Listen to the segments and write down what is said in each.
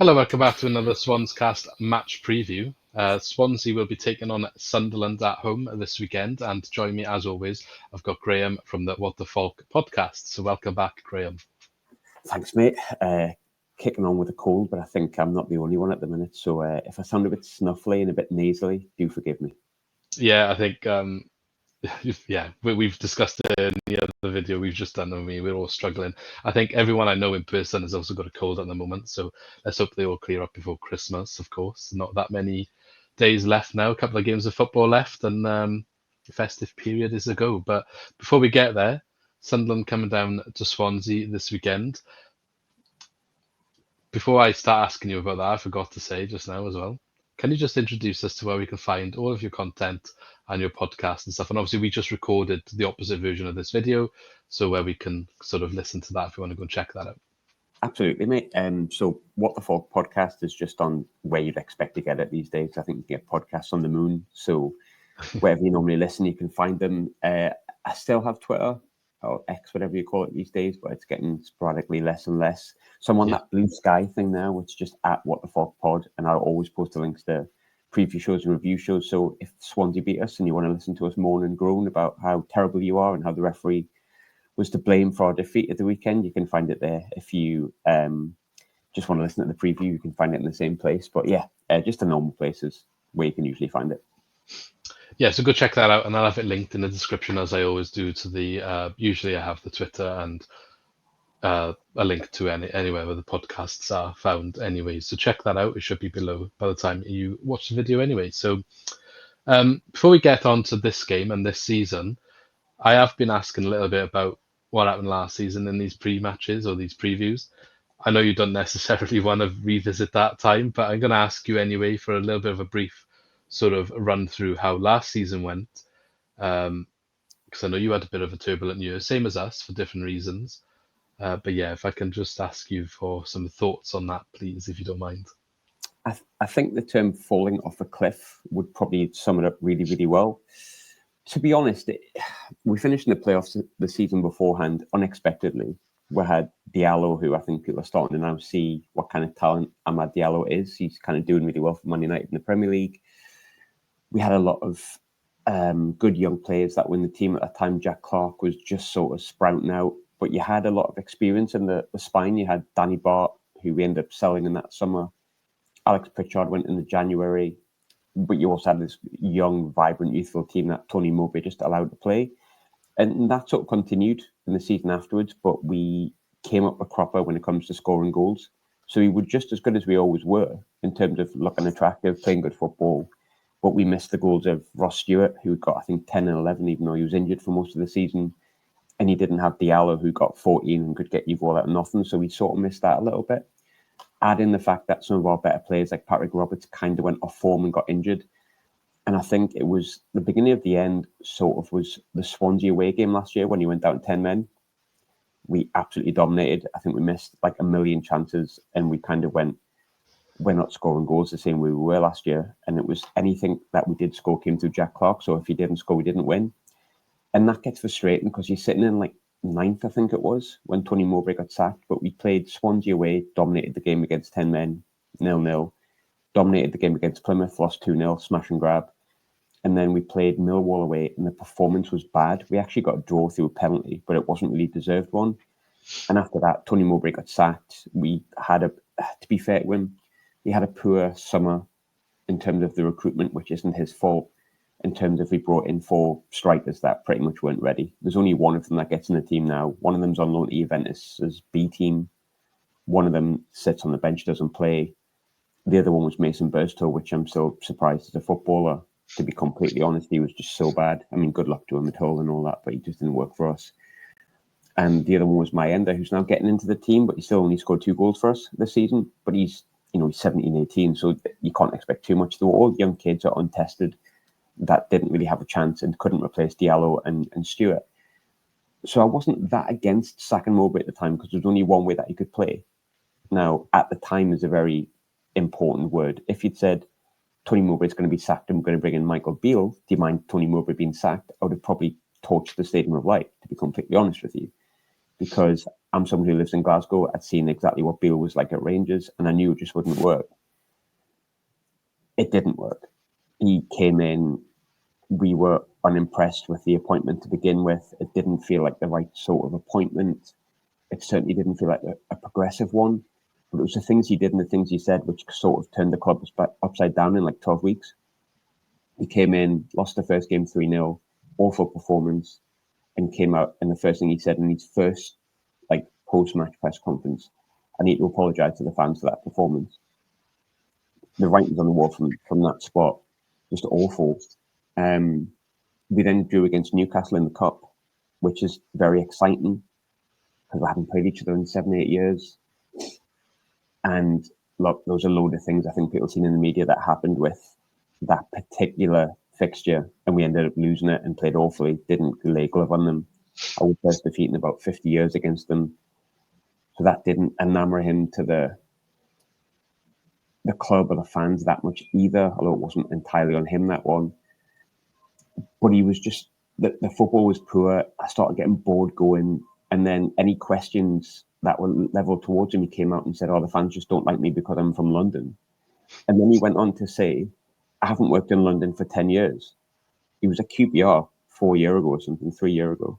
Hello, welcome back to another Swans Cast match preview. Swansea will be taking on Sunderland at home this weekend, and join me as always, I've got Graham from the Falk Podcast. So welcome back, Graham. Thanks, mate. Kicking on with a cold, but I think I'm not the only one at the minute. So if I sound a bit snuffly and a bit nasally, do forgive me. Yeah, I think we've discussed it in the other video we've just done. We're all struggling. I think everyone I know in person has also got a cold at the moment. So let's hope they all clear up before Christmas. Of course, not that many days left now. A couple of games of football left, and the festive period is a go. But before we get there, Sunderland coming down to Swansea this weekend. Before I start asking you about that, I forgot to say just now as well. Can you just introduce us to where we can find all of your content and your podcast and stuff? And obviously, we just recorded the opposite version of this video, so where we can sort of listen to that if you want to go and check that out. Absolutely, mate. So What the Falk Podcast is just on where you'd expect to get it these days. I think you can get podcasts on the moon. So wherever you normally listen, you can find them. I still have Twitter, or X, whatever you call it these days, but it's getting sporadically less and less. So I'm on that Blue Sky thing now, which is just at What the Falk Pod, and I'll always post the links to preview shows and review shows. So if Swansea beat us and you want to listen to us moan and groan about how terrible you are and how the referee was to blame for our defeat at the weekend, you can find it there. If you just want to listen to the preview, you can find it in the same place. But yeah, just the normal places where you can usually find it. Yeah, so go check that out, and I'll have it linked in the description as I always do to the. Usually, I have the Twitter and a link to anywhere where the podcasts are found. Anyway, so check that out. It should be below by the time you watch the video. Anyway, so before we get on to this game and this season, I have been asking a little bit about what happened last season in these pre-matches or these previews. I know you don't necessarily want to revisit that time, but I'm going to ask you anyway for a little bit of a brief sort of run through how last season went, because I know you had a bit of a turbulent year, same as us, for different reasons. But yeah, if I can just ask you for some thoughts on that, please, if you don't mind. I think the term falling off a cliff would probably sum it up really, really well. To be honest, we finished in the playoffs the season beforehand unexpectedly. We had Diallo, who I think people are starting to now see what kind of talent Amad Diallo is. He's kind of doing really well for Man United in the Premier League. We had a lot of good young players that were in the team at that time. Jack Clark was just sort of sprouting out, but you had a lot of experience in the spine. You had Danny Bart, who we ended up selling in that summer. Alex Pritchard went in the January, but you also had this young, vibrant, youthful team that Tony Mowbray just allowed to play. And that sort of continued in the season afterwards, but we came up a cropper when it comes to scoring goals. So we were just as good as we always were in terms of looking attractive, playing good football. But we missed the goals of Ross Stewart, who got, I think, 10 and 11, even though he was injured for most of the season. And he didn't have Diallo, who got 14 and could get you goal out of nothing. So we sort of missed that a little bit. Add in the fact that some of our better players, like Patrick Roberts, kind of went off form and got injured. And I think it was the beginning of the end, sort of, was the Swansea away game last year when he went down 10 men. We absolutely dominated. I think we missed like a million chances, and we kind of went, we're not scoring goals the same way we were last year. And it was anything that we did score came through Jack Clark. So if he didn't score, we didn't win. And that gets frustrating because you're sitting in like ninth, I think it was, when Tony Mowbray got sacked. But we played Swansea away, dominated the game against 10 men, 0-0. Dominated the game against Plymouth, lost 2-0, smash and grab. And then we played Millwall away, and the performance was bad. We actually got a draw through a penalty, but it wasn't really deserved one. And after that, Tony Mowbray got sacked. We had to be fair to him, he had a poor summer in terms of the recruitment, which isn't his fault. In terms of we brought in 4 strikers that pretty much weren't ready. There's only one of them that gets in the team now. One of them's on loan to Juventus' B team. One of them sits on the bench, doesn't play. The other one was Mason Burstow, which I'm still surprised as a footballer. To be completely honest, he was just so bad. I mean, good luck to him at Hull and all that, but he just didn't work for us. And the other one was Mayenda, who's now getting into the team, but he still only scored 2 goals for us this season. But he's 17, 18, so you can't expect too much. They were all young kids that are untested that didn't really have a chance and couldn't replace Diallo and Stewart. So I wasn't that against sacking Mowbray at the time because there was only one way that he could play. Now, at the time is a very important word. If you'd said, Tony Mowbray's going to be sacked and we're going to bring in Michael Beale, do you mind Tony Mowbray being sacked? I would have probably torched the Stadium of Light, to be completely honest with you. because I'm someone who lives in Glasgow. I'd seen exactly what Beale was like at Rangers, and I knew it just wouldn't work. It didn't work. He came in, we were unimpressed with the appointment to begin with. It didn't feel like the right sort of appointment. It certainly didn't feel like a progressive one. But it was the things he did and the things he said which sort of turned the club upside down in like 12 weeks. He came in, lost the first game 3-0, awful performance, and came out, and the first thing he said in his first like post-match press conference, I need to apologise to the fans for that performance. The writing's on the wall from that spot, just awful. We then drew against Newcastle in the Cup, which is very exciting because we haven't played each other in 7-8 years. And look, those are a load of things I think people have seen in the media that happened with that particular fixture, and we ended up losing it and played awfully, didn't lay glove on them. I was first defeat in about 50 years against them. So that didn't enamour him to the club or the fans that much either, although it wasn't entirely on him, that one. But he was just, the football was poor. I started getting bored going, and then any questions that were levelled towards him, he came out and said, oh, the fans just don't like me because I'm from London. And then he went on to say, I haven't worked in London for 10 years. He was at QPR 4 years ago or something, 3 years ago.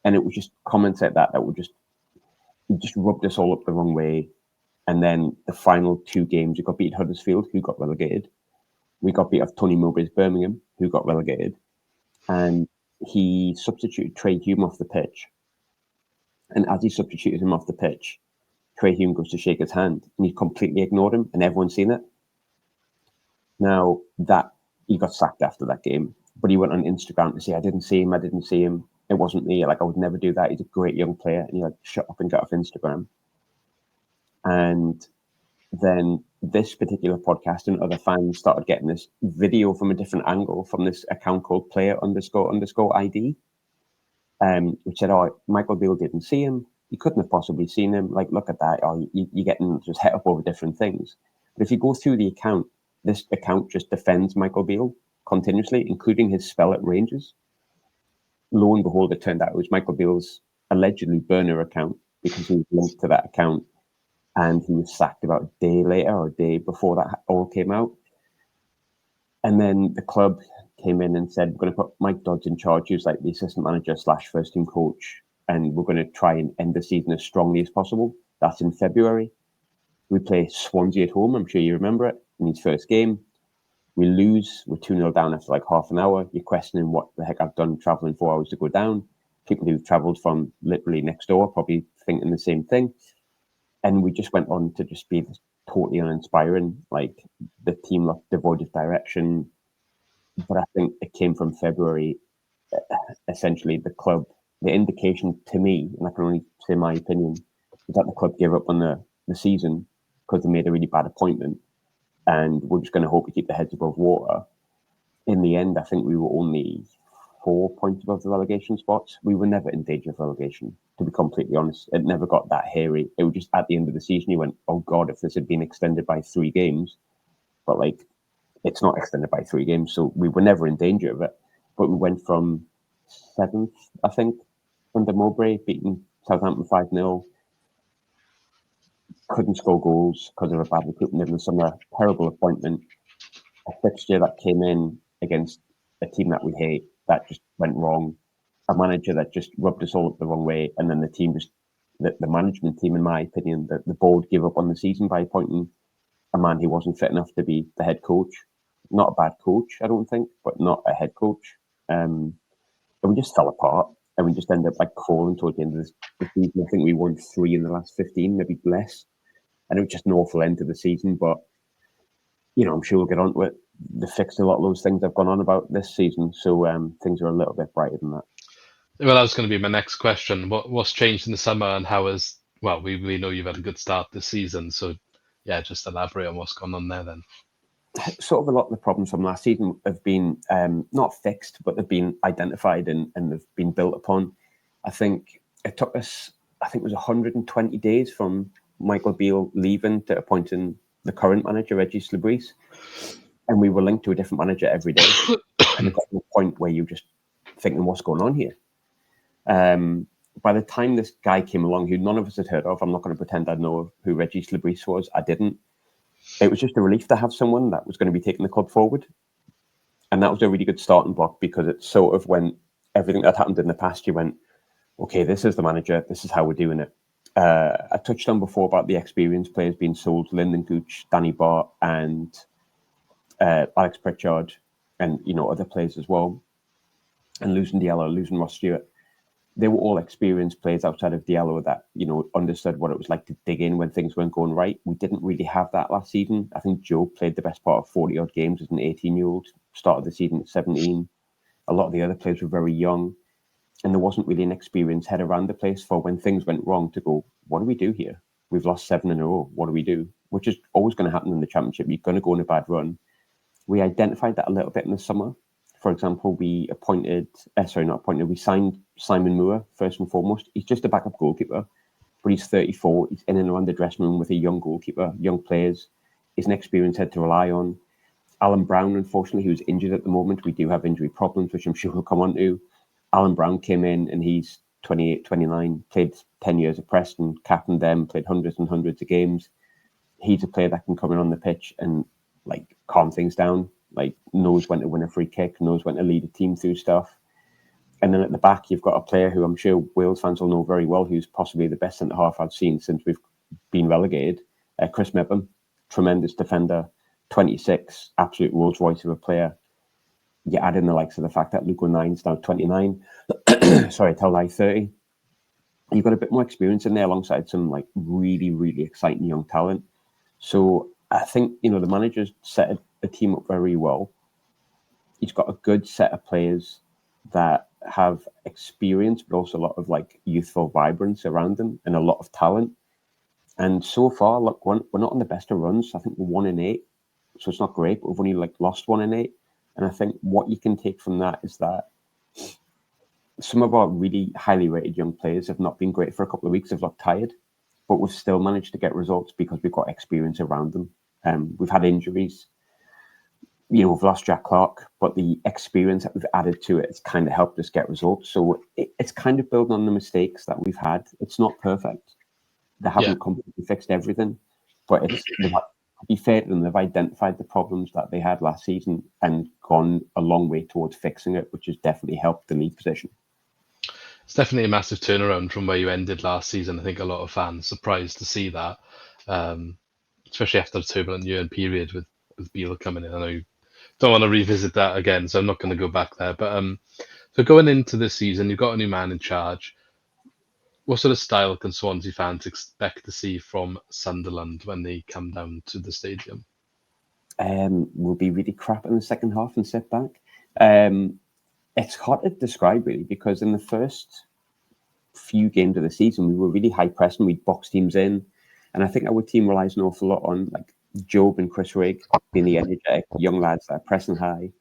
And it was just comments like that would just rubbed us all up the wrong way. And then the final 2 games, we got beat Huddersfield, who got relegated. We got beat off Tony Mowbray's Birmingham, who got relegated. And he substituted Trey Hume off the pitch. And as he substituted him off the pitch, Trey Hume goes to shake his hand, and he completely ignored him, and everyone's seen it. Now, that he got sacked after that game, but he went on Instagram to say, I didn't see him. It wasn't me. Like, I would never do that. He's a great young player. And he like shut up and got off Instagram. And then this particular podcast and other fans started getting this video from a different angle from this account called player__ID, which said, oh, Michael Beale didn't see him. He couldn't have possibly seen him. Like, look at that. Oh, you're getting just het up over different things. But if you go through the account, this account just defends Michael Beale continuously, including his spell at Rangers. Lo and behold, it turned out it was Michael Beale's allegedly burner account because he was linked to that account, and he was sacked about a day later or a day before that all came out. And then the club came in and said, we're going to put Mike Dodds in charge, who's like the assistant manager / first team coach, and we're going to try and end the season as strongly as possible. That's in February. We play Swansea at home. I'm sure you remember it, in his first game. We lose. We're 2-0 down after like half an hour. You're questioning what the heck I've done travelling 4 hours to go down. People who've travelled from literally next door probably thinking the same thing. And we just went on to just be totally uninspiring. Like, the team looked devoid of direction. But I think it came from February. Essentially, the club, the indication to me, and I can only say my opinion, is that the club gave up on the season because they made a really bad appointment. And we're just going to hope we keep the heads above water. In the end, I think we were only 4 points above the relegation spots. We were never in danger of relegation, to be completely honest. It never got that hairy. It was just at the end of the season, you went, oh God, if this had been extended by 3 games. But like, it's not extended by 3 games, so we were never in danger of it. But we went from 7th, I think, under Mowbray, beating Southampton 5-0. Couldn't score goals because of a bad recruitment in the summer. Terrible appointment. A fixture that came in against a team that we hate, that just went wrong. A manager that just rubbed us all up the wrong way. And then the team just, the management team, in my opinion, the board gave up on the season by appointing a man who wasn't fit enough to be the head coach. Not a bad coach, I don't think, but not a head coach. And we just fell apart. And we just ended up like crawling towards the end of the season. I think we won 3 in the last 15, maybe less. And it was just an awful end to the season. But, you know, I'm sure we'll get on to it. They fixed a lot of those things I've gone on about this season. So things are a little bit brighter than that. Well, that was going to be my next question. What's changed in the summer, and how is, well, we know you've had a good start this season. So, yeah, just elaborate on what's gone on there then. Sort of a lot of the problems from last season have been not fixed, but they've been identified and they've been built upon. I think it took us, it was 120 days from Michael Beale leaving to appointing the current manager, Reggie Slabreeze. And we were linked to a different manager every day. And it got to a point where you're just thinking, what's going on here? by the time this guy came along, who none of us had heard of, I'm not going to pretend I know who Reggie Slabreese was. I didn't. It was just a relief to have someone that was going to be taking the club forward. And that was a really good starting block, because it's sort of when everything that happened in the past, you went, okay, this is the manager. This is how we're doing it. I touched on before about the experienced players being sold, Lyndon Gooch, Danny Bart, and Alex Pritchard, and, other players as well. And losing Diallo, losing Ross Stewart. They were all experienced players outside of Diallo that, understood what it was like to dig in when things weren't going right. We didn't really have that last season. I think Joe played the best part of 40-odd games as an 18-year-old, started the season at 17. A lot of the other players were very young, and there wasn't really an experienced head around the place for when things went wrong to go, what do we do here? We've lost 7 in a row. What do we do? Which is always going to happen in the Championship. You're going to go on a bad run. We identified that a little bit in the summer. For example, we signed Simon Moore, first and foremost. He's just a backup goalkeeper, but he's 34. He's in and around the dressing room with a young goalkeeper, young players. He's an experienced head to rely on. Alan Brown, unfortunately, who's injured at the moment. We do have injury problems, which I'm sure we'll come on to. Alan Brown came in, and he's 28, 29, played 10 years at Preston, captained them, played hundreds and hundreds of games. He's a player that can come in on the pitch and calm things down. Knows when to win a free kick, knows when to lead a team through stuff. And then at the back, you've got a player who I'm sure Wales fans will know very well, who's possibly the best centre-half I've seen since we've been relegated. Chris Mepham, tremendous defender, 26, absolute Rolls Royce of a player. You add in the likes of the fact that Luke O'Nine's now 29, sorry, tell lie 30. You've got a bit more experience in there alongside some really, really exciting young talent. So I think, the manager's set the team up very well. He's got a good set of players that have experience, but also a lot of youthful vibrance around them and a lot of talent. And so far, look, we're not on the best of runs. I think we're 1 in 8, so it's not great, but we've only lost 1 in 8. And I think what you can take from that is that some of our really highly rated young players have not been great for a couple of weeks. They've looked tired, but we've still managed to get results because we've got experience around them. We've had injuries. We've lost Jack Clark, but the experience that we've added to it has kind of helped us get results. So it's kind of building on the mistakes that we've had. It's not perfect. They haven't completely fixed everything, but to be fair to them, they've identified the problems that they had last season and gone a long way towards fixing it, which has definitely helped the league position. It's definitely a massive turnaround from where you ended last season. I think a lot of fans surprised to see that, especially after a turbulent year and period with Beale coming in. I know you don't want to revisit that again, so I'm not going to go back there. But so going into this season, you've got a new man in charge. What sort of style can Swansea fans expect to see from Sunderland when they come down to the stadium? We'll be really crap in the second half and sit back. It's hard to describe, really, because in the first few games of the season, we were really high pressing. We'd box teams in. And I think our team relies an awful lot on Job and Chris Rigg being the energetic young lads that are pressing high,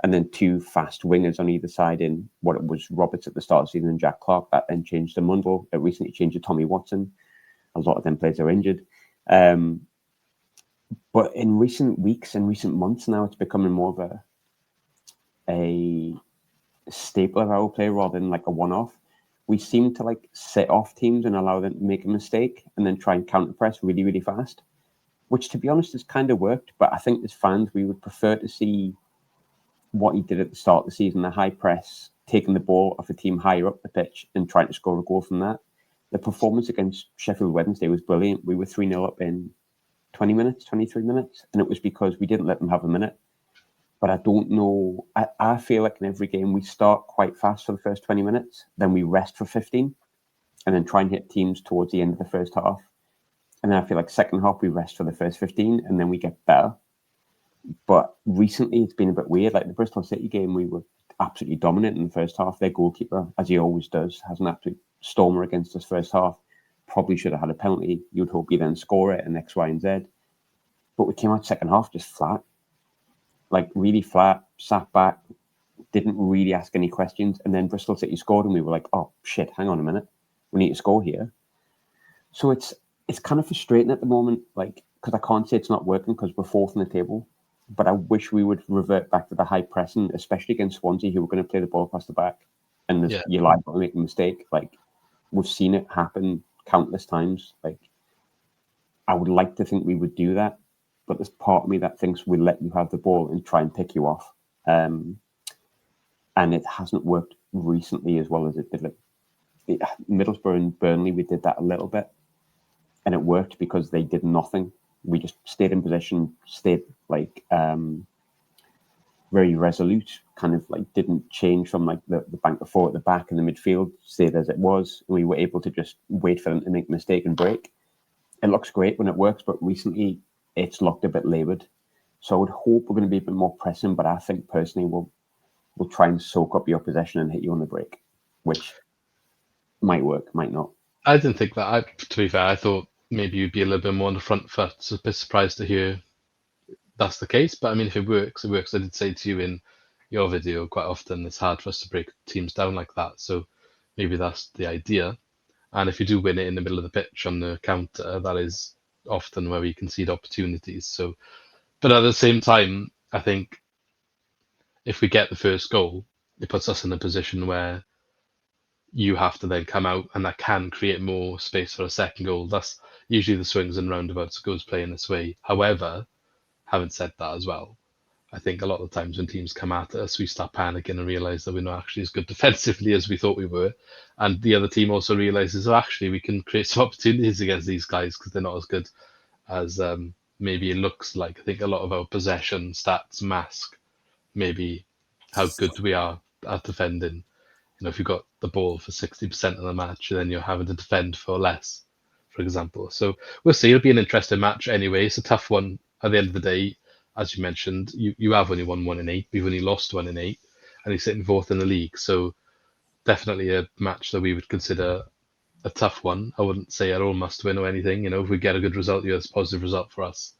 and then 2 fast wingers on either side in what it was Roberts at the start of the season and Jack Clark. That then changed to Mundle. It recently changed to Tommy Watson. A lot of them players are injured. But in recent weeks and recent months now, it's becoming more of a staple of our play rather than a one-off. We seem to set off teams and allow them to make a mistake and then try and counter press really, really fast, which, to be honest, has kind of worked. But I think as fans, we would prefer to see what he did at the start of the season, the high press, taking the ball off a team higher up the pitch and trying to score a goal from that. The performance against Sheffield Wednesday was brilliant. We were 3-0 up in 20 minutes, 23 minutes, and it was because we didn't let them have a minute. But I don't know. I feel like in every game, we start quite fast for the first 20 minutes, then we rest for 15, and then try and hit teams towards the end of the first half. And then I feel like second half, we rest for the first 15, and then we get better. But recently, it's been a bit weird. Like the Bristol City game, we were absolutely dominant in the first half. Their goalkeeper, as he always does, has an absolute stormer against us first half. Probably should have had a penalty. You'd hope you then score it and X, Y, and Z. But we came out second half just flat. Like really flat, sat back, didn't really ask any questions. And then Bristol City scored and we were like, oh, shit, hang on a minute. We need to score here. So it's kind of frustrating at the moment, like, because I can't say it's not working because we're fourth in the table. But I wish we would revert back to the high pressing, especially against Swansea, who were going to play the ball across the back. And you're liable to make a mistake. Like, we've seen it happen countless times. Like, I would like to think we would do that, but there's part of me that thinks we'll let you have the ball and try and pick you off. And it hasn't worked recently as well as it did. Like, Middlesbrough and Burnley, we did that a little bit, and it worked because they did nothing. We just stayed in position, stayed like very resolute, kind of like didn't change from like the bank of four at the back and the midfield, stayed as it was. We were able to just wait for them to make a mistake and break. It looks great when it works, but recently it's looked a bit laboured. So I would hope we're going to be a bit more pressing, but I think personally we'll try and soak up your possession and hit you on the break, which might work, might not. I didn't think that. To be fair, I thought maybe you'd be a little bit more on the front foot. So a bit surprised to hear that's the case. But I mean, if it works, it works. I did say to you in your video quite often, it's hard for us to break teams down like that. So maybe that's the idea. And if you do win it in the middle of the pitch on the counter, that is often where we concede opportunities. So, but at the same time, I think if we get the first goal, it puts us in a position where you have to then come out, and that can create more space for a second goal. That's usually the swings and roundabouts goes playing this way. However, having said that as well, I think a lot of the times when teams come at us, we start panicking and realise that we're not actually as good defensively as we thought we were. And the other team also realises, oh, actually, we can create some opportunities against these guys because they're not as good as maybe it looks like. I think a lot of our possession stats mask maybe how good we are at defending. You know, if you've got the ball for 60% of the match, then you're having to defend for less, for example. So we'll see. It'll be an interesting match anyway. It's a tough one at the end of the day. As you mentioned, you have only won 1 in 8. We've only lost 1 in 8, and he's sitting 4th in the league. So definitely a match that we would consider a tough one. I wouldn't say at all must win or anything. You know, if we get a good result, it's a positive result for us.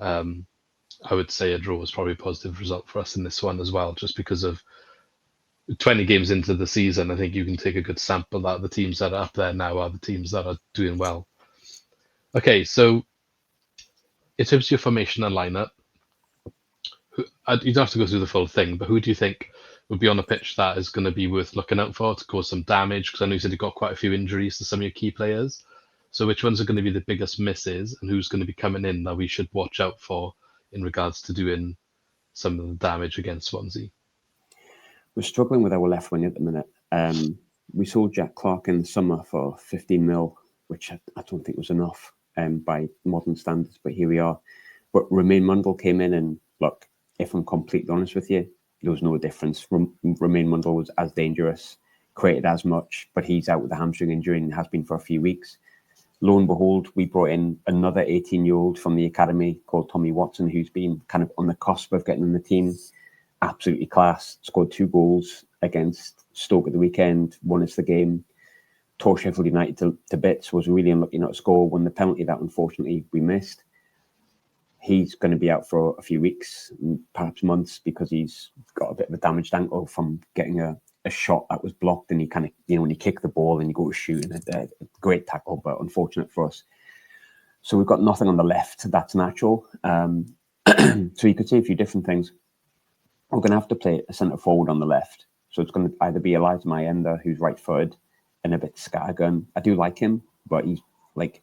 I would say a draw is probably a positive result for us in this one as well, just because of 20 games into the season. I think you can take a good sample that the teams that are up there now are the teams that are doing well. Okay, so in terms of your formation and lineup, you don't have to go through the full thing, but who do you think would be on a pitch that is going to be worth looking out for to cause some damage? Because I know you said you got quite a few injuries to some of your key players. So which ones are going to be the biggest misses, and who's going to be coming in that we should watch out for in regards to doing some of the damage against Swansea? We're struggling with our left wing at the minute. We sold Jack Clark in the summer for 15 mil, which I don't think was enough by modern standards, but here we are. But Romain Mundle came in, and look, if I'm completely honest with you, there was no difference. Romain Mundle was as dangerous, created as much, but he's out with a hamstring injury and has been for a few weeks. Lo and behold, we brought in another 18-year-old from the academy called Tommy Watson, who's been kind of on the cusp of getting in the team. Absolutely class. Scored 2 goals against Stoke at the weekend, won us the game, tore Sheffield United to bits, was really unlucky not to score, won the penalty that unfortunately we missed. He's going to be out for a few weeks, perhaps months, because he's got a bit of a damaged ankle from getting a shot that was blocked, and he kind of, when you kick the ball and you go to shoot, and a great tackle, but unfortunate for us. So we've got nothing on the left. That's natural. So you could say a few different things. We're going to have to play a centre forward on the left. So it's going to either be Elijah Mayenda, who's right-footed and a bit scattergun. I do like him, but he's like,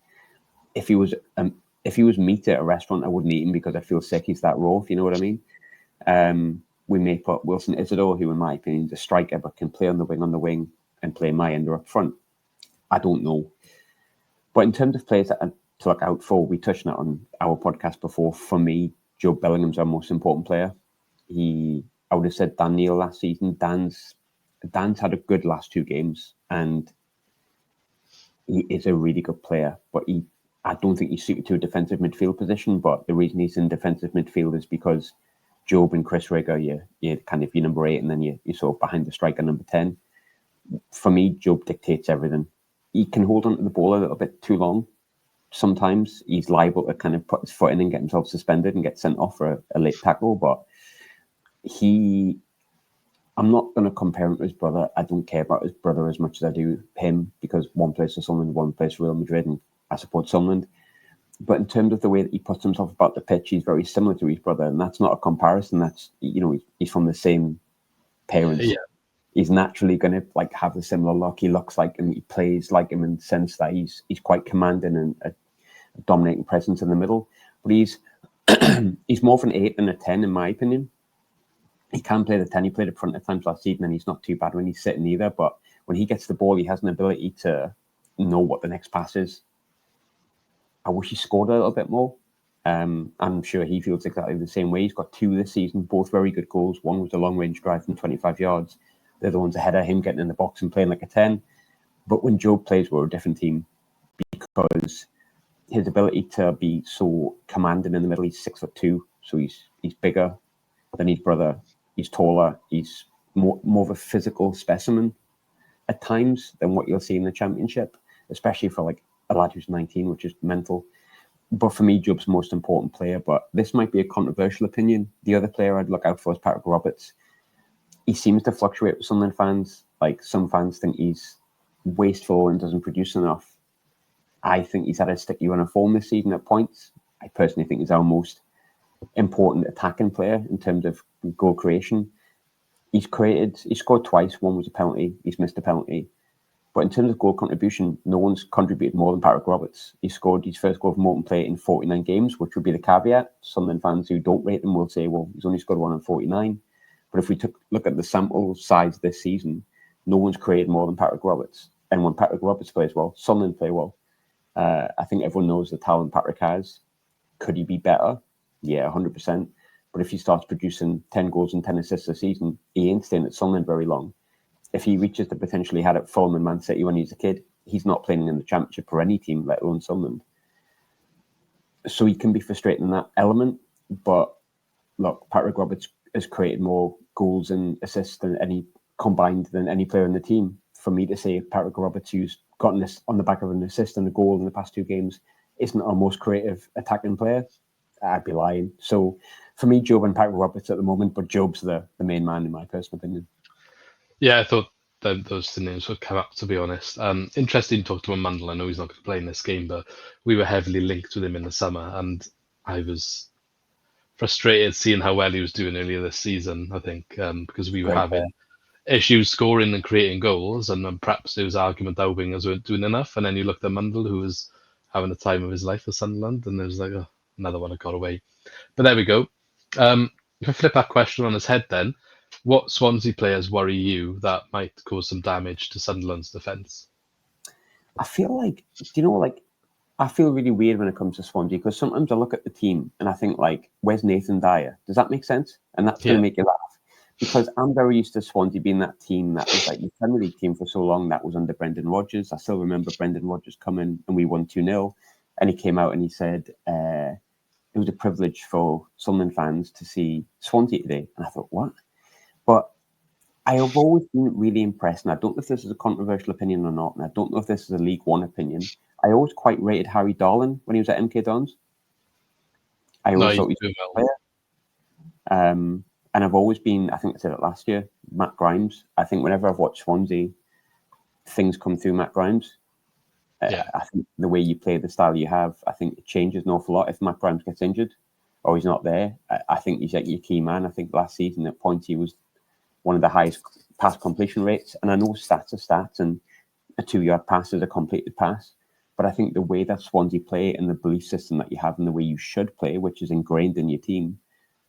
if he was meat at a restaurant, I wouldn't eat him because I feel sick. He's that raw, if you know what I mean. We may put Wilson Isidore, who in my opinion is a striker, but can play on the wing, and play Mayenda up front. I don't know. But in terms of players to look out for, we touched on it on our podcast before. For me, Joe Bellingham's our most important player. I would have said Dan Neil last season. Dan's had a good last 2 games, and he is a really good player. But I don't think he's suited to a defensive midfield position. But the reason he's in defensive midfield is because Job and Chris Rigger, you're kind of your number 8, and then you're sort of behind the striker number 10. For me, Job dictates everything. He can hold on to the ball a little bit too long. Sometimes he's liable to kind of put his foot in and get himself suspended and get sent off for a late tackle. But I'm not going to compare him to his brother. I don't care about his brother as much as I do him, because one plays for Sunderland, one plays for Real Madrid, and I support Sunderland. But in terms of the way that he puts himself about the pitch, he's very similar to his brother, and that's not a comparison. That's, he's from the same parents. Yeah. he's naturally going to like have a similar look. He looks like him. He plays like him in the sense that he's quite commanding and a dominating presence in the middle. But he's more of an 8 than a 10, in my opinion. He can play the 10. He played up front at times last season, and he's not too bad when he's sitting either. But when he gets the ball, he has an ability to know what the next pass is. I wish he scored a little bit more. I'm sure he feels exactly the same way. He's got 2 this season, both very good goals. One was a long-range drive from 25 yards. The other one's ahead of him getting in the box and playing like a 10. But when Job plays, we're a different team because his ability to be so commanding in the middle. He's 6'2", so he's bigger than his brother. He's taller. He's more of a physical specimen at times than what you'll see in the Championship, especially for like a lad who's 19, which is mental. But for me, Job's the most important player. But this might be a controversial opinion. The other player I'd look out for is Patrick Roberts. He seems to fluctuate with Sunderland fans. Like some fans think he's wasteful and doesn't produce enough. I think he's had a sticky run of form this season at points. I personally think he's our most important attacking player in terms of goal creation. He scored twice. One was a penalty. He's missed a penalty. But in terms of goal contribution, no one's contributed more than Patrick Roberts. He scored his first goal from open play in 49 games, which would be the caveat. Sunderland fans who don't rate him will say, well, he's only scored one in 49. But if we look at the sample size this season, no one's created more than Patrick Roberts. And when Patrick Roberts plays well, Sunderland play well. I think everyone knows the talent Patrick has. Could he be better? Yeah, 100%. But if he starts producing 10 goals and 10 assists a season, he ain't staying at Sunderland very long. If he reaches the potential he had at Fulham and Man City when he was a kid, he's not playing in the Championship for any team, let alone Sunderland. So he can be frustrating in that element. But look, Patrick Roberts has created more goals and assists than any player in the team. For me to say Patrick Roberts, who's gotten this on the back of an assist and a goal in the past 2 games, isn't our most creative attacking player, I'd be lying. So for me, Job and Patrick Roberts at the moment, but Job's the main man in my personal opinion. Yeah, I thought those 2 names would come up, to be honest. Interesting to talk to Mandel. I know he's not going to play in this game, but we were heavily linked with him in the summer, and I was frustrated seeing how well he was doing earlier this season, I think, because we were having issues scoring and creating goals, and then perhaps there was argument that wingers weren't doing enough, and then you looked at Mandel, who was having the time of his life for Sunderland, and there was like, oh, another one that got away. But there we go. If I flip that question on its head then, what Swansea players worry you that might cause some damage to Sunderland's defence? I feel like, I feel really weird when it comes to Swansea because sometimes I look at the team and I think like, where's Nathan Dyer? Does that make sense? And that's going to make you laugh because I'm very used to Swansea being that team that was like the Premier League team for so long that was under Brendan Rodgers. I still remember Brendan Rodgers coming and we won 2-0 and he came out and he said, it was a privilege for Sunderland fans to see Swansea today. And I thought, what? But I have always been really impressed, and I don't know if this is a controversial opinion or not, and I don't know if this is a League One opinion. I always quite rated Harry Darlin when he was at MK Dons. I always thought he was a player. And I've always been, I think I said it last year, Matt Grimes. I think whenever I've watched Swansea, things come through Matt Grimes. I think the way you play, the style you have, I think it changes an awful lot if Matt Grimes gets injured or he's not there. I think he's like your key man. I think last season at points he was one of the highest pass completion rates. And I know stats are stats and a 2-yard pass is a completed pass. But I think the way that Swansea play and the belief system that you have and the way you should play, which is ingrained in your team,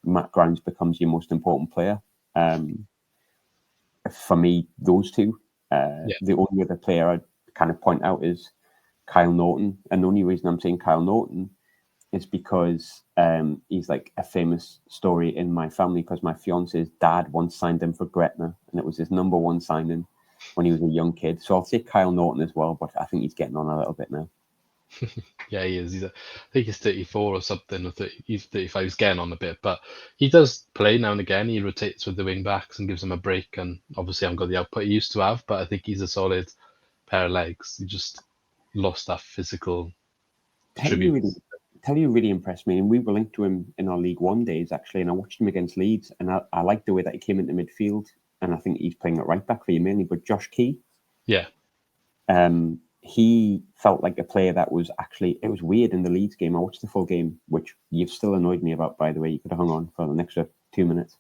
Matt Grimes becomes your most important player. For me, those two. The only other player I'd kind of point out is Kyle Norton. And the only reason I'm saying Kyle Norton is because he's like a famous story in my family because my fiance's dad once signed him for Gretna and it was his number 1 signing when he was a young kid. So I'll say Kyle Norton as well, but I think he's getting on a little bit now. Yeah, he is. I think he's 34 or something. Or 30, he's 35. He's getting on a bit, but he does play now and again. He rotates with the wing backs and gives them a break. And obviously, I haven't got the output he used to have, but I think he's a solid pair of legs. He just lost that physical tribute. Tell you really impressed me, and we were linked to him in our League One days actually, and I watched him against Leeds, and I liked the way that he came into midfield, and I think he's playing at right back for you mainly. But Josh Key, he felt like a player that was actually, it was weird in the Leeds game. I watched the full game, which you've still annoyed me about, by the way. You could have hung on for an extra 2 minutes.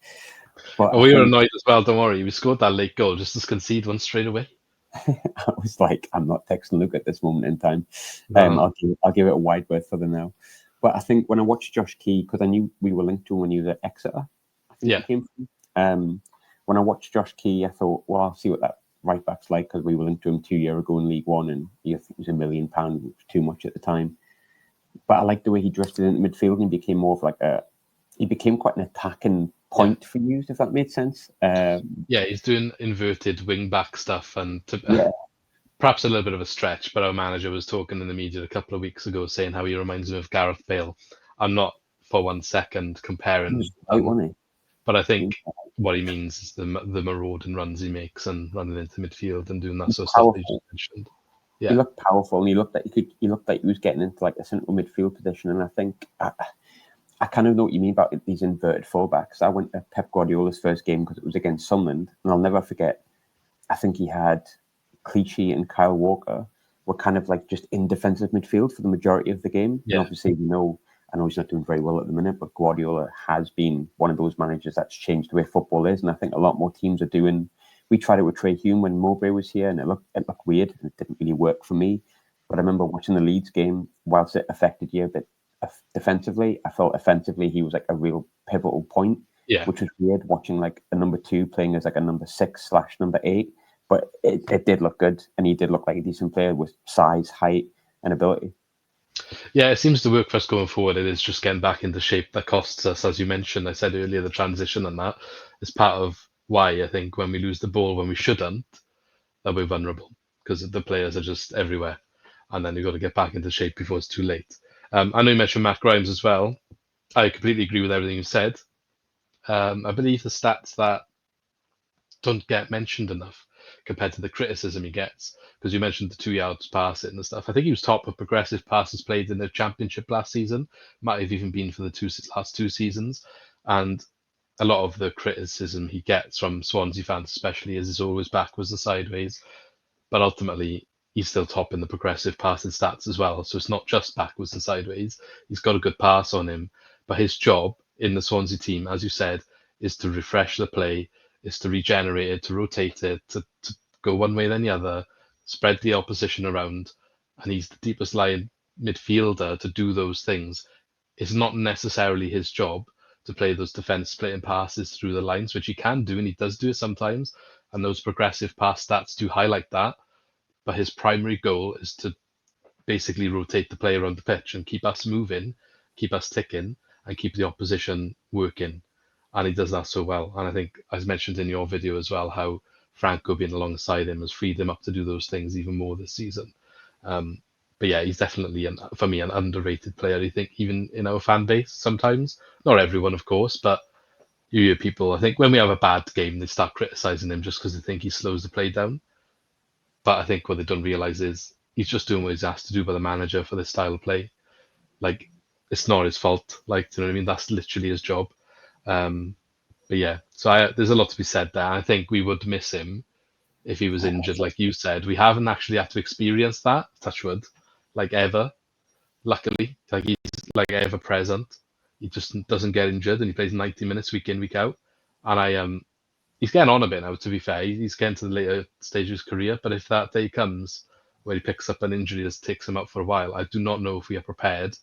But We were annoyed as well, don't worry. We scored that late goal just to concede one straight away. I was like, I'm not texting Luke at this moment in time. No. I'll give it a wide berth for the now. But I think when I watched Josh Key, because I knew we were linked to him when he was at Exeter, I think he came from. When I watched Josh Key, I thought, well, I'll see what that right back's like, because we were linked to him 2 years ago in League One, and I think it was £1 million, which was too much at the time. But I liked the way he drifted into midfield and became more of like he became quite an attacking point for you, if that made sense. He's doing inverted wing back stuff, and perhaps a little bit of a stretch, but our manager was talking in the media a couple of weeks ago saying how he reminds him of Gareth Bale. I'm not for 1 second comparing, but I think what he means is the marauding runs he makes and running into midfield and doing that sort of stuff that you just mentioned. Yeah. He looked powerful, and he looked like he was getting into like a central midfield position. And I think I kind of know what you mean about these inverted fullbacks. I went to Pep Guardiola's first game because it was against Sunderland, and I'll never forget. I think he had Clichy and Kyle Walker were kind of like just in defensive midfield for the majority of the game. Yeah. And obviously, I know he's not doing very well at the minute, but Guardiola has been one of those managers that's changed the way football is. And I think a lot more teams are doing. We tried it with Trey Hume when Mowbray was here, and it looked weird, and it didn't really work for me. But I remember watching the Leeds game, whilst it affected you a bit defensively, I felt offensively he was like a real pivotal point, which was weird, watching like a number 2 playing as like a number 6/number 8. But it did look good, and he did look like a decent player with size, height, and ability. Yeah, it seems to work for us going forward. It is just getting back into shape that costs us, as you mentioned. I said earlier, the transition and that is part of why I think when we lose the ball when we shouldn't, that we're vulnerable, because the players are just everywhere, and then you've got to get back into shape before it's too late. I know you mentioned Matt Grimes as well. I completely agree with everything you said. I believe the stats that don't get mentioned enough compared to the criticism he gets, because you mentioned the 2 yards pass it and stuff. I think he was top of progressive passes played in the Championship last season. Might have even been for the last 2 seasons. And a lot of the criticism he gets from Swansea fans, especially, is always backwards and sideways. But ultimately, he's still top in the progressive passing stats as well. So it's not just backwards and sideways. He's got a good pass on him. But his job in the Swansea team, as you said, is to refresh the play, is to regenerate it, to rotate it, to go one way then the other, spread the opposition around. And he's the deepest lying midfielder to do those things. It's not necessarily his job to play those defense splitting passes through the lines, which he can do, and he does do it sometimes. And those progressive pass stats do highlight that. But his primary goal is to basically rotate the play around the pitch and keep us moving, keep us ticking, and keep the opposition working. And he does that so well. And I think, as mentioned in your video as well, how Franco being alongside him has freed him up to do those things even more this season. But yeah, he's definitely, for me, an underrated player, I think, even in our fan base sometimes. Not everyone, of course, but you hear people, I think when we have a bad game, they start criticising him just because they think he slows the play down. But I think what they don't realise is he's just doing what he's asked to do by the manager for this style of play. Like, it's not his fault. Like, do you know what I mean? That's literally his job. But yeah, so there's a lot to be said there. I think we would miss him if he was injured, like you said. We haven't actually had to experience that, touch wood, like ever. Luckily, like he's like ever present. He just doesn't get injured, and he plays 90 minutes week in, week out. And he's getting on a bit now, to be fair. He's getting to the later stage of his career. But if that day comes where he picks up an injury that takes him out for a while, I do not know if we are prepared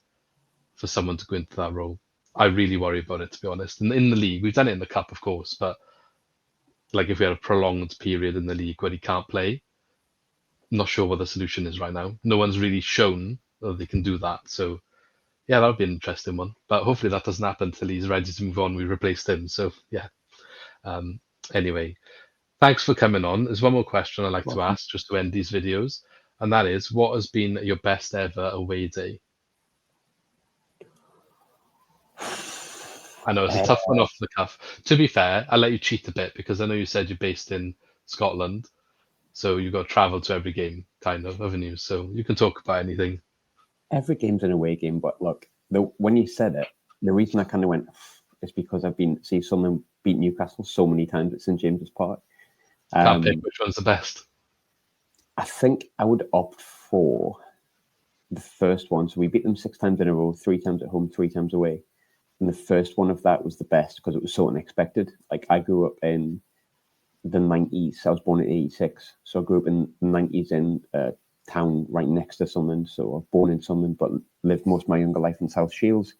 for someone to go into that role. I really worry about it, to be honest. And in the league, we've done it in the cup, of course, but like if we had a prolonged period in the league where he can't play, I'm not sure what the solution is right now. No one's really shown that they can do that. So yeah, that would be an interesting one. But hopefully that doesn't happen until he's ready to move on. We replaced him. So yeah. Anyway, thanks for coming on. There's one more question I'd like to ask just to end these videos. And that is, what has been your best ever away day? I know it's a tough one off the cuff. To be fair, I'll let you cheat a bit because I know you said you're based in Scotland. So you've got to travel to every game, kind of, haven't you? So you can talk about anything. Every game's an away game, but look, when you said it, the reason I kind of went is because I've been see someone beat Newcastle so many times at St James's Park. Can't pick which one's the best. I think I would opt for the first one. So we beat them 6 times in a row, 3 times at home, 3 times away. And the first one of that was the best because it was so unexpected. Like, I grew up in the 90s. I was born in 86. So I grew up in the 90s in a town right next to Sunderland. So I was born in Sunderland, but lived most of my younger life in South Shields.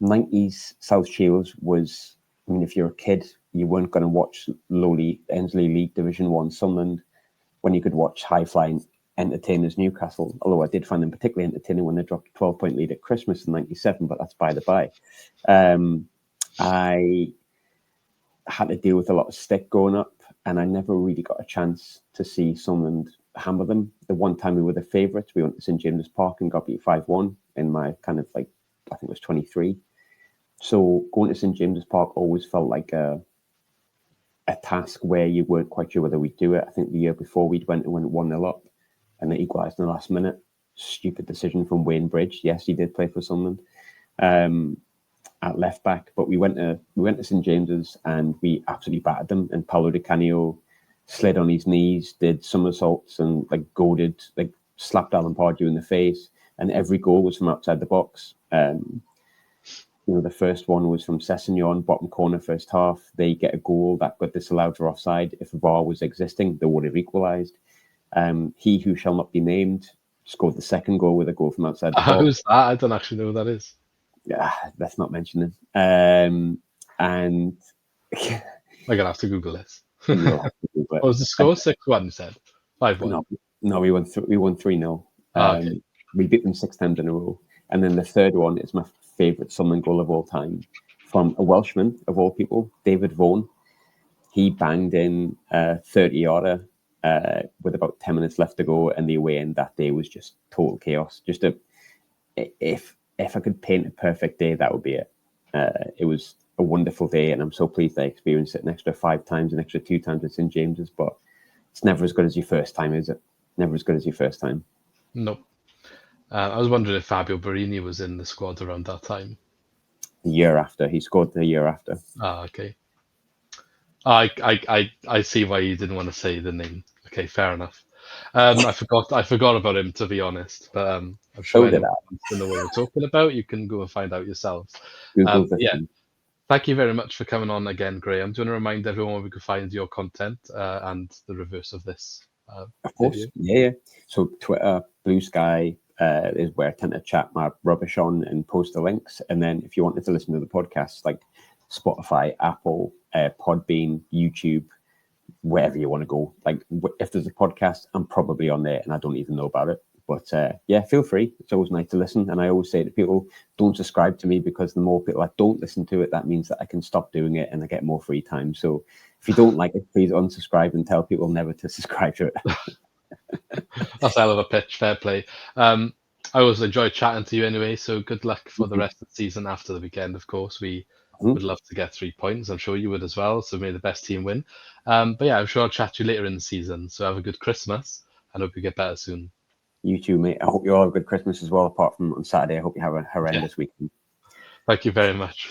90s South Shields was, I mean, if you're a kid, you weren't going to watch lowly Ensley League Division 1 Sunderland when you could watch high-flying entertainers Newcastle, although I did find them particularly entertaining when they dropped a 12-point lead at Christmas in 97, but that's by the by. I had to deal with a lot of stick growing up, and I never really got a chance to see Sunderland hammer them. The one time we were the favourites, we went to St James's Park and got beat 5-1 in my kind of like, I think it was 23. So going to St James's Park always felt like a task where you weren't quite sure whether we'd do it. I think the year before we went 1-0 up, and they equalised in the last minute. Stupid decision from Wayne Bridge. Yes, he did play for Sunderland at left back, but we went to St James's and we absolutely battered them. And Paulo Di Canio slid on his knees, did somersaults, and like slapped Alan Pardew in the face. And every goal was from outside the box. The first one was from Sessegnon, bottom corner, first half. They get a goal that got disallowed for offside. If VAR was existing, they would have equalised. He who shall not be named scored the second goal with a goal from outside the box. Who's that? I don't actually know who that is. Yeah, let's not mention him. And I'm gonna have to Google this. What was the score? 6-1, you said? 5-1. No, we won 3-0. Okay. We beat them 6 times in a row. And then the third one is my favourite Sunderland goal of all time, from a Welshman of all people, David Vaughan. He banged in a 30-yarder with about 10 minutes left to go, and the away end that day was just total chaos. Just if I could paint a perfect day, that would be it. It was a wonderful day, and I'm so pleased I experienced it an extra 5 times, an extra 2 times at St James's, but it's never as good as your first time, is it? Never as good as your first time. Nope. I was wondering if Fabio Barini was in the squad around that time. The year after. He scored the year after. Okay. I see why you didn't want to say the name. Okay, fair enough. I forgot about him, to be honest, but I'm sure anyone wants to know what we're talking about. You can go and find out yourselves. Thank you very much for coming on again, Graham. Do you want to remind everyone where we can find your content and the reverse of this? Of course, yeah. So Twitter, Blue Sky is where I tend to chat my rubbish on and post the links. And then if you wanted to listen to the podcast, like Spotify, Apple, Podbean, YouTube, wherever you want to go. Like, if there's a podcast, I'm probably on there and I don't even know about it. But feel free. It's always nice to listen. And I always say to people, don't subscribe to me, because the more people that don't listen to it, that means that I can stop doing it and I get more free time. So if you don't like it, please unsubscribe and tell people never to subscribe to it. That's a hell of a pitch. Fair play. I always enjoy chatting to you anyway. So good luck for the rest of the season after the weekend, of course. We would love to get 3 points. I'm sure you would as well. So may the best team win. But yeah, I'm sure I'll chat to you later in the season. So have a good Christmas and hope you get better soon. You too, mate. I hope you all have a good Christmas as well, apart from on Saturday. I hope you have a horrendous weekend. Thank you very much.